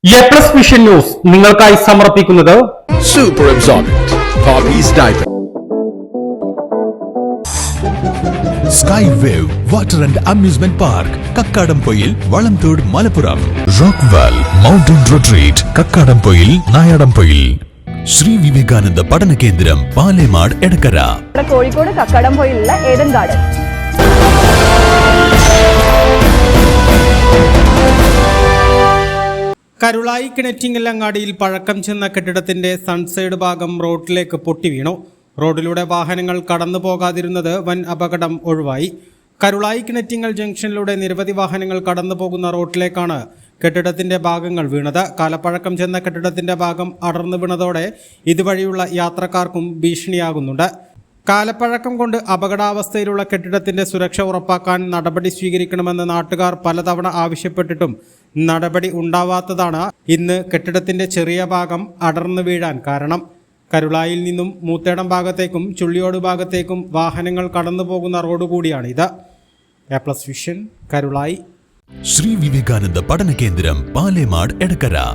A+ vision news നിങ്ങൾക്കായി സമർപ്പിക്കുന്നത് Super Absorbent Poppy's Diaper. Sky Wave Water and Amusement Park, Kakkadampoil, Valamthood, Malappuram. Rockwell Mountain Retreat, Kakkadampoil, Nayadampoil. Sri Vivekananda Padana Kendram, Palemad, Edakara. Kozhikode കക്കാടംപൊയിലുള്ള Eden garden. Karulai കിണറ്റിങ്ങലങ്ങാടിയിൽ പഴക്കം ചെന്ന കെട്ടിടത്തിന്റെ സൺസൈഡ് ഭാഗം റോഡിലേക്ക് പൊട്ടിവീണു. റോഡിലൂടെ വാഹനങ്ങൾ കടന്നു പോകാതിരുന്നത് വൻ അപകടം ഒഴിവായി. കരുളായി കിണറ്റിങ്ങൽ ജംഗ്ഷനിലൂടെ നിരവധി വാഹനങ്ങൾ കടന്നു പോകുന്ന റോഡിലേക്കാണ് കെട്ടിടത്തിന്റെ ഭാഗങ്ങൾ വീണത്. കാലപ്പഴക്കം ചെന്ന കെട്ടിടത്തിന്റെ ഭാഗം അടർന്നു വീണതോടെ ഇതുവഴിയുള്ള യാത്രക്കാർക്കും ഭീഷണിയാകുന്നുണ്ട്. കാലപ്പഴക്കം കൊണ്ട് അപകടാവസ്ഥയിലുള്ള കെട്ടിടത്തിന്റെ സുരക്ഷ ഉറപ്പാക്കാൻ നടപടി സ്വീകരിക്കണമെന്ന് നാട്ടുകാർ പലതവണ ആവശ്യപ്പെട്ടിട്ടും നടപടി ഉണ്ടാവാത്തതാണ് ഇന്ന് കെട്ടിടത്തിന്റെ ചെറിയ ഭാഗം അടർന്നു വീഴാൻ കാരണം. കരുളായിൽ നിന്നും മൂത്തേടം ഭാഗത്തേക്കും ചുള്ളിയോട് ഭാഗത്തേക്കും വാഹനങ്ങൾ കടന്നു പോകുന്ന റോഡ് കൂടിയാണിത്. A+ vision, Karulai. Sri Vivekananda Padana Kendram, Palemad, Edakara.